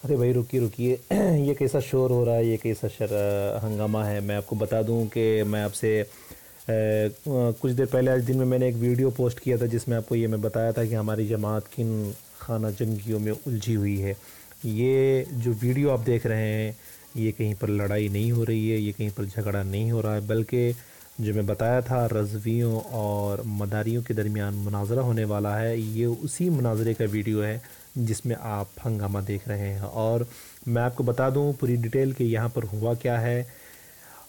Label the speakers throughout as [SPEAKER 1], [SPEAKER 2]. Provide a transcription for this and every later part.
[SPEAKER 1] ارے بھائی رکیے رکیے یہ کیسا شور ہو رہا ہے، یہ کیسا ہنگامہ ہے؟ میں آپ کو بتا دوں کہ میں آپ سے کچھ دیر پہلے آج دن میں نے ایک ویڈیو پوسٹ کیا تھا جس میں آپ کو یہ میں بتایا تھا کہ ہماری جماعت کن خانہ جنگیوں میں الجھی ہوئی ہے۔ یہ جو ویڈیو آپ دیکھ رہے ہیں یہ کہیں پر لڑائی نہیں ہو رہی ہے، یہ کہیں پر جھگڑا نہیں ہو رہا ہے، بلکہ جو میں بتایا تھا رضویوں اور مداریوں کے درمیان مناظرہ ہونے والا ہے، یہ اسی مناظرے کا ویڈیو ہے جس میں آپ ہنگامہ دیکھ رہے ہیں۔ اور میں آپ کو بتا دوں پوری ڈیٹیل کہ یہاں پر ہوا کیا ہے،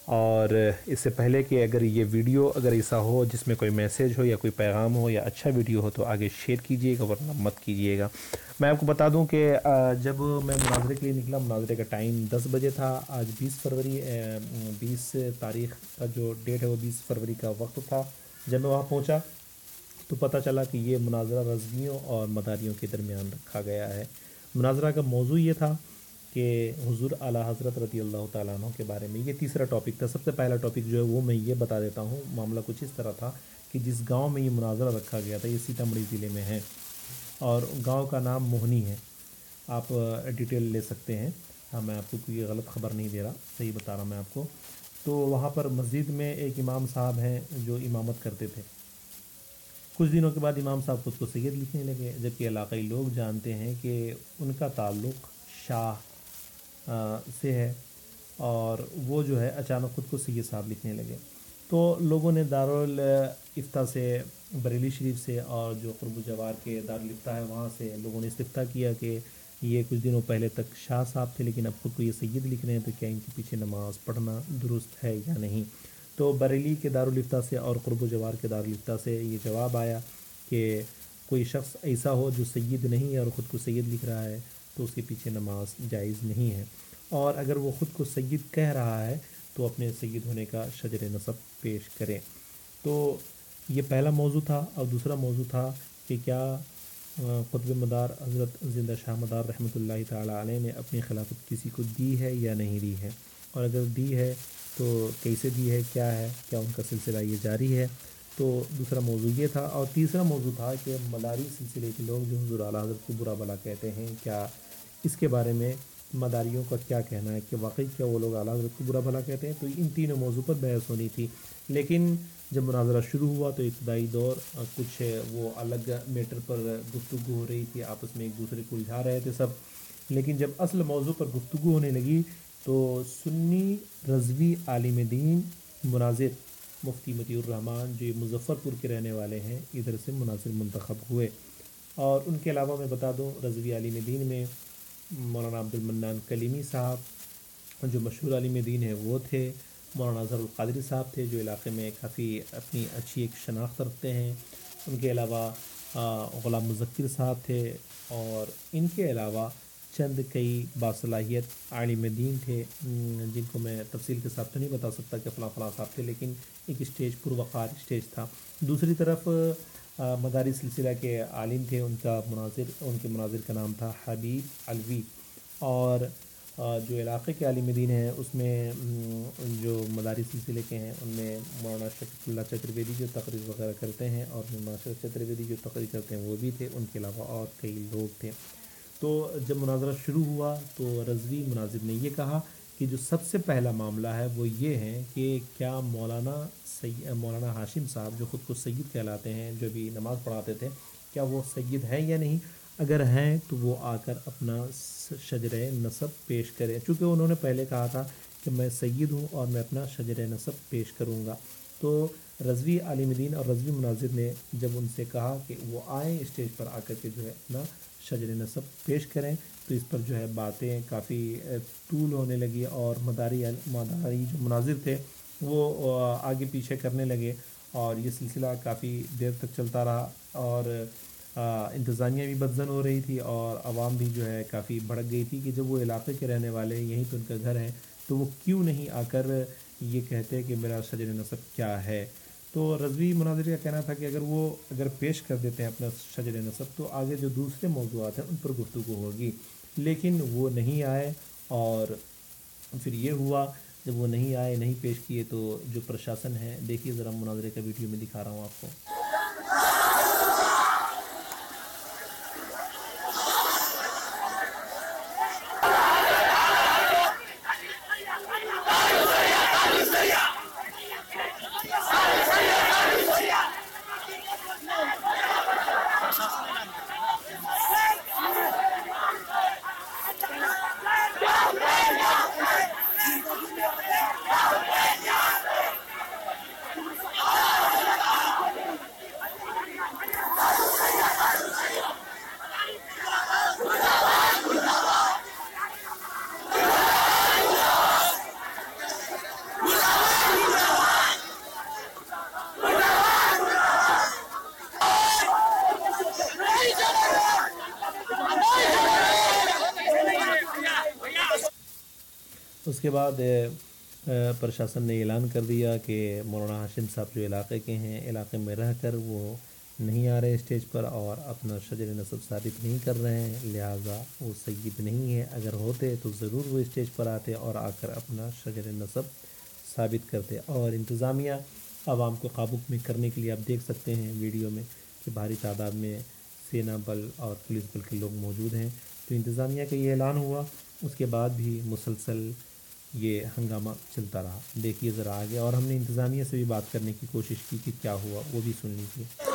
[SPEAKER 1] اور اس سے پہلے کہ اگر یہ ویڈیو اگر ایسا ہو جس میں کوئی میسیج ہو یا کوئی پیغام ہو یا اچھا ویڈیو ہو تو آگے شیئر کیجئے گا ورنہ مت کیجئے گا۔ میں آپ کو بتا دوں کہ جب میں مناظرے کے لیے نکلا، مناظرے کا ٹائم 10 بجے تھا۔ آج 20 تاریخ کا جو ڈیٹ ہے وہ 20 فروری کا وقت تھا۔ جب میں وہاں پہنچا تو پتہ چلا کہ یہ مناظرہ رضویوں اور مداریوں کے درمیان رکھا گیا ہے۔ مناظرہ کا موضوع یہ تھا کہ حضور اعلیٰ حضرت رضی اللہ تعالیٰ عنہ کے بارے میں، یہ تیسرا ٹاپک تھا۔ سب سے پہلا ٹاپک جو ہے وہ میں یہ بتا دیتا ہوں، معاملہ کچھ اس طرح تھا کہ جس گاؤں میں یہ مناظرہ رکھا گیا تھا یہ سیتامڑھی ضلع میں ہے، اور گاؤں کا نام موہنی ہے۔ آپ ڈیٹیل لے سکتے ہیں، میں آپ کو کوئی غلط خبر نہیں دے رہا، صحیح بتا رہا میں آپ کو۔ تو وہاں پر مسجد میں ایک امام صاحب ہیں جو امامت کرتے تھے۔ کچھ دنوں کے بعد امام صاحب خود کو سید لکھنے لگے، جبکہ علاقائی لوگ جانتے ہیں کہ ان کا تعلق شاہ سے ہے، اور وہ جو ہے اچانک خود کو سید صاحب لکھنے لگے۔ تو لوگوں نے دارالفتہ سے، بریلی شریف سے، اور جو قرب و جوار کے دارالفتہ ہے وہاں سے لوگوں نے استفتاء کیا کہ یہ کچھ دنوں پہلے تک شاہ صاحب تھے لیکن اب خود کو یہ سید لکھ رہے ہیں، تو کیا ان کے پیچھے نماز پڑھنا درست ہے یا نہیں؟ تو بریلی کے دارالفتہ سے اور قرب و جوار کے دارالفتہ سے یہ جواب آیا کہ کوئی شخص ایسا ہو جو سید نہیں ہے اور خود کو سید لکھ رہا ہے تو اس کے پیچھے نماز جائز نہیں ہے، اور اگر وہ خود کو سید کہہ رہا ہے تو اپنے سید ہونے کا شجر نسب پیش کرے۔ تو یہ پہلا موضوع تھا، اور دوسرا موضوع تھا کہ کیا قطب مدار حضرت زندہ شاہ مدار رحمۃ اللہ تعالیٰ علیہ نے اپنی خلافت کسی کو دی ہے یا نہیں دی ہے، اور اگر دی ہے تو کیسے دی ہے، کیا ہے، کیا ان کا سلسلہ یہ جاری ہے۔ تو دوسرا موضوع یہ تھا، اور تیسرا موضوع تھا کہ مداری سلسلے کے لوگ جو حضور اعلیٰ حضرت کو برا بھلا کہتے ہیں، کیا اس کے بارے میں مداریوں کا کیا کہنا ہے کہ واقعی کیا وہ لوگ اعلیٰ حضرت کو برا بھلا کہتے ہیں؟ تو ان تینوں موضوع پر بحث ہونی تھی، لیکن جب مناظرہ شروع ہوا تو ابتدائی دور کچھ وہ الگ میٹر پر گفتگو ہو رہی تھی، آپس میں ایک دوسرے کو الجھا رہے تھے سب، لیکن جب اصل موضوع پر گفتگو ہونے لگی تو سنی رضوی عالم دین مناظر مفتی مطیع الرحمان جو مظفر پور کے رہنے والے ہیں ادھر سے مناظر منتخب ہوئے۔ اور ان کے علاوہ میں بتا دوں رضوی عالم دین میں مولانا عبد المنان کلیمی صاحب جو مشہور عالم دین ہے وہ تھے، مولانا اظہر القادری صاحب تھے جو علاقے میں کافی اپنی اچھی ایک شناخت رکھتے ہیں، ان کے علاوہ غلام مذکر صاحب تھے، اور ان کے علاوہ چند کئی باصلاحیت عالم دین تھے جن کو میں تفصیل کے ساتھ تو نہیں بتا سکتا کہ فلاں فلاں صاحب تھے، لیکن ایک اسٹیج پروقار اسٹیج تھا۔ دوسری طرف مداری سلسلہ کے عالم تھے، ان کے مناظر کا نام تھا حبیب علوی، اور جو علاقے کے عالم دین ہیں اس میں جو مداری سلسلے کے ہیں ان میں مولانا شفیق اللہ چترویدی جو تقریر وغیرہ کرتے ہیں، اور مولانا شفیق چترویدی جو تقریر کرتے ہیں وہ بھی تھے، ان کے علاوہ اور کئی لوگ تھے۔ تو جب مناظرہ شروع ہوا تو رضوی مناظر نے یہ کہا کہ جو سب سے پہلا معاملہ ہے وہ یہ ہے کہ کیا مولانا ہاشم صاحب جو خود کو سید کہلاتے ہیں، جو بھی نماز پڑھاتے تھے، کیا وہ سید ہیں یا نہیں؟ اگر ہیں تو وہ آ کر اپنا شجر نسب پیش کرے، چونکہ انہوں نے پہلے کہا تھا کہ میں سید ہوں اور میں اپنا شجر نسب پیش کروں گا۔ تو رضوی عالم دین اور رضوی مناظر نے جب ان سے کہا کہ وہ آئیں اسٹیج پر آ کر کے جو ہے اپنا شجر نسب پیش کریں، تو اس پر جو ہے باتیں کافی طول ہونے لگی، اور مداری جو مناظر تھے وہ آگے پیچھے کرنے لگے، اور یہ سلسلہ کافی دیر تک چلتا رہا، اور انتظامیہ بھی بدظن ہو رہی تھی اور عوام بھی جو ہے کافی بھڑک گئی تھی کہ جب وہ علاقے کے رہنے والے ہیں، یہیں تو ان کا گھر ہے، تو وہ کیوں نہیں آ کر یہ کہتے کہ میرا شجر نسب کیا ہے۔ تو رضوی مناظر کا کہنا تھا کہ اگر پیش کر دیتے ہیں اپنا شجر نسب تو آگے جو دوسرے موضوعات ہیں ان پر گفتگو ہوگی، لیکن وہ نہیں آئے، اور پھر یہ ہوا جب وہ نہیں آئے، نہیں پیش کیے، تو جو پرشاسن ہے، دیکھیے ذرا مناظرے کا ویڈیو میں دکھا رہا ہوں آپ کو۔ اس کے بعد پرشاسن نے اعلان کر دیا کہ مولانا ہاشم صاحب جو علاقے کے ہیں، علاقے میں رہ کر وہ نہیں آ رہے اسٹیج پر اور اپنا شجر نسب ثابت نہیں کر رہے ہیں، لہٰذا وہ سید نہیں ہے، اگر ہوتے تو ضرور وہ اسٹیج پر آتے اور آ کر اپنا شجر نسب ثابت کرتے۔ اور انتظامیہ عوام کو قابو میں کرنے کے لیے آپ دیکھ سکتے ہیں ویڈیو میں کہ بھاری تعداد میں سینا بل اور پولیس بل کے لوگ موجود ہیں۔ تو انتظامیہ کا یہ اعلان ہوا، اس کے بعد بھی مسلسل یہ ہنگامہ چلتا رہا۔ دیکھیے ذرا آگے، اور ہم نے انتظامیہ سے بھی بات کرنے کی کوشش کی کہ کیا ہوا، وہ بھی سن لیجیے۔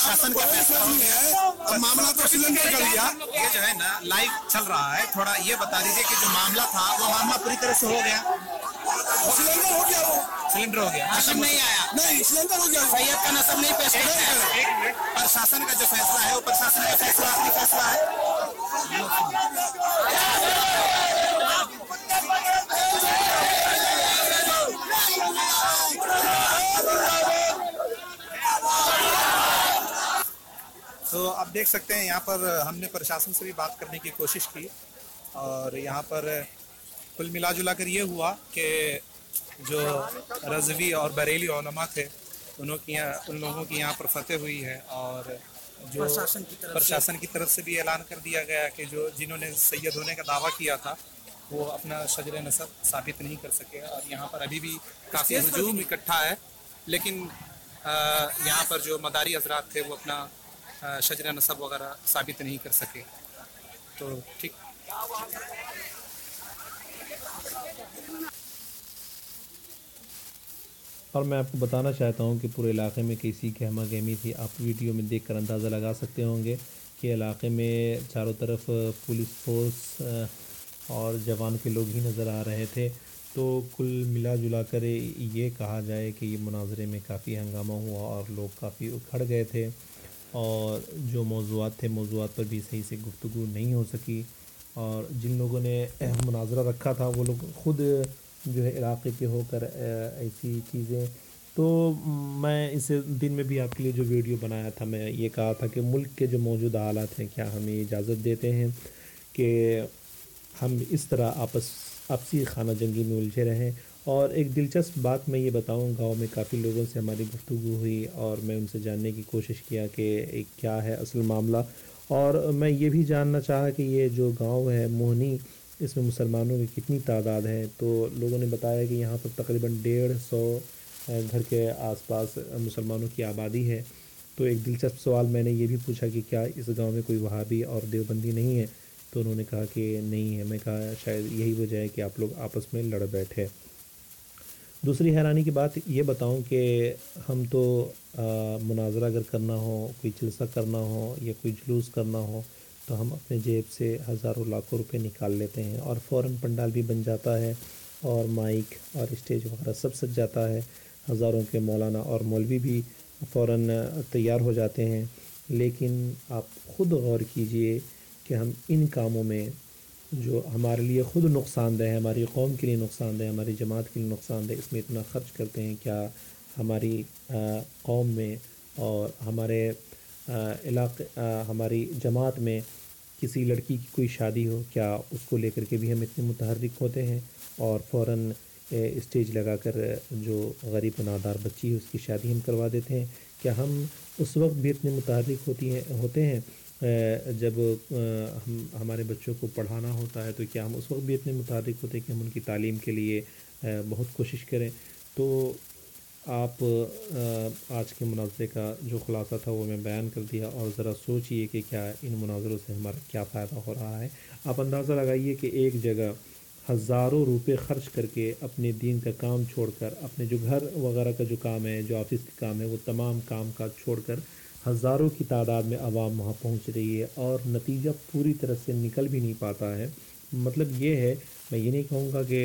[SPEAKER 2] شاسن کا فیصلہ ہو گیا ہے اور معاملہ تو سلنڈر کر دیا۔ یہ جو ہے نا لائیو چل رہا ہے، تھوڑا یہ بتا دیجیے کہ جو معاملہ تھا وہ معاملہ پوری طرح سے ہو گیا؟ سلنڈر ہو گیا، وہ سلنڈر ہو گیا، نسب نہیں آیا، نہیں سلنڈر ہو گیا، سید کا نسب نہیں پیش کرتا۔ پرشاسن کا جو فیصلہ ہے وہ پرشاسن کا فیصلہ آخری فیصلہ ہے۔ تو آپ دیکھ سکتے ہیں یہاں پر ہم نے پرشاسن سے بھی بات کرنے کی کوشش کی، اور یہاں پر کل ملا جلا کر یہ ہوا کہ جو رضوی اور بریلی علماء تھے ان لوگوں کی یہاں پر فتح ہوئی ہے، اور جو پرشاسن کی طرف سے بھی اعلان کر دیا گیا کہ جنہوں نے سید ہونے کا دعویٰ کیا تھا وہ اپنا شجر نسب ثابت نہیں کر سکے، اور یہاں پر ابھی بھی کافی ہجوم اکٹھا ہے، لیکن یہاں پر جو مداری حضرات تھے وہ اپنا شجر نسب وغیرہ ثابت نہیں کر سکے۔ تو ٹھیک،
[SPEAKER 1] اور میں آپ کو بتانا چاہتا ہوں کہ پورے علاقے میں کیسی گہما گہمی تھی۔ آپ ویڈیو میں دیکھ کر اندازہ لگا سکتے ہوں گے کہ علاقے میں چاروں طرف پولیس فورس اور جوان کے لوگ ہی نظر آ رہے تھے۔ تو کل ملا جلا کر یہ کہا جائے کہ یہ مناظرے میں کافی ہنگامہ ہوا اور لوگ کافی اکھڑ گئے تھے، اور جو موضوعات تھے موضوعات پر بھی صحیح سے گفتگو نہیں ہو سکی، اور جن لوگوں نے مناظرہ رکھا تھا وہ لوگ خود جو ہے علاقے کے ہو کر ایسی چیزیں۔ تو میں اس دن میں بھی آپ کے لیے جو ویڈیو بنایا تھا میں یہ کہا تھا کہ ملک کے جو موجودہ حالات ہیں کیا ہمیں اجازت دیتے ہیں کہ ہم اس طرح آپسی خانہ جنگی میں الجھے رہیں۔ اور ایک دلچسپ بات میں یہ بتاؤں، گاؤں میں کافی لوگوں سے ہماری گفتگو ہوئی اور میں ان سے جاننے کی کوشش کیا کہ کیا ہے اصل معاملہ، اور میں یہ بھی جاننا چاہا کہ یہ جو گاؤں ہے موہنی، اس میں مسلمانوں کی کتنی تعداد ہے۔ تو لوگوں نے بتایا کہ یہاں پر تقریباً 150 گھر کے آس پاس مسلمانوں کی آبادی ہے۔ تو ایک دلچسپ سوال میں نے یہ بھی پوچھا کہ کیا اس گاؤں میں کوئی وہابی اور دیوبندی نہیں ہے، تو انہوں نے کہا کہ نہیں ہے۔ میں کہا شاید یہی وجہ ہے کہ آپ لوگ آپس میں لڑ بیٹھے۔ دوسری حیرانی کی بات یہ بتاؤں کہ ہم تو مناظرہ اگر کرنا ہو، کوئی جلسہ کرنا ہو یا کوئی جلوس کرنا ہو تو ہم اپنے جیب سے ہزاروں لاکھوں روپے نکال لیتے ہیں، اور فوراً پنڈال بھی بن جاتا ہے اور مائک اور اسٹیج وغیرہ سب سج جاتا ہے، ہزاروں کے مولانا اور مولوی بھی فوراً تیار ہو جاتے ہیں۔ لیکن آپ خود غور کیجئے کہ ہم ان کاموں میں جو ہمارے لیے خود نقصان دہ ہے، ہماری قوم کے لیے نقصان دہ ہے، ہماری جماعت کے لیے نقصان دہ، اس میں اتنا خرچ کرتے ہیں، کیا ہماری قوم میں اور ہمارے علاقے ہماری جماعت میں کسی لڑکی کی کوئی شادی ہو، کیا اس کو لے کر کے بھی ہم اتنے متحرک ہوتے ہیں اور فوراً اسٹیج لگا کر جو غریب و نادار بچی ہے اس کی شادی ہم کروا دیتے ہیں؟ کیا ہم اس وقت بھی اتنے متحرک ہوتے ہیں جب ہمارے بچوں کو پڑھانا ہوتا ہے؟ تو کیا ہم اس وقت بھی اتنے متحرک ہوتے ہیں کہ ہم ان کی تعلیم کے لیے بہت کوشش کریں؟ تو آپ آج کے مناظرے کا جو خلاصہ تھا وہ میں بیان کر دیا، اور ذرا سوچئے کہ کیا ان مناظروں سے ہمارا کیا فائدہ ہو رہا ہے۔ آپ اندازہ لگائیے کہ ایک جگہ ہزاروں روپے خرچ کر کے اپنے دین کا کام چھوڑ کر، اپنے جو گھر وغیرہ کا جو کام ہے، جو آفس کا کام ہے، وہ تمام کام کاج چھوڑ کر ہزاروں کی تعداد میں عوام وہاں پہنچ رہی ہے، اور نتیجہ پوری طرح سے نکل بھی نہیں پاتا ہے۔ مطلب یہ ہے، میں یہ نہیں کہوں گا کہ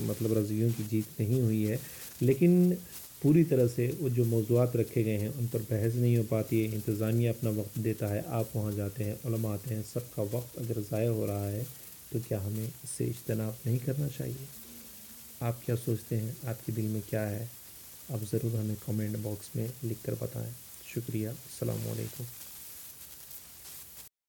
[SPEAKER 1] مطلب رضویوں کی جیت نہیں ہوئی ہے، لیکن پوری طرح سے وہ جو موضوعات رکھے گئے ہیں ان پر بحث نہیں ہو پاتی ہے. انتظامیہ اپنا وقت دیتا ہے, آپ وہاں جاتے ہیں, علماء آتے ہیں, سب کا وقت اگر ضائع ہو رہا ہے تو کیا ہمیں اس سے اجتناب نہیں کرنا چاہیے؟ آپ کیا سوچتے ہیں؟ آپ کے دل میں کیا ہے؟ آپ ضرور ہمیں کمنٹ باکس میں لکھ کر بتائیں. شکریہ. السلام علیکم.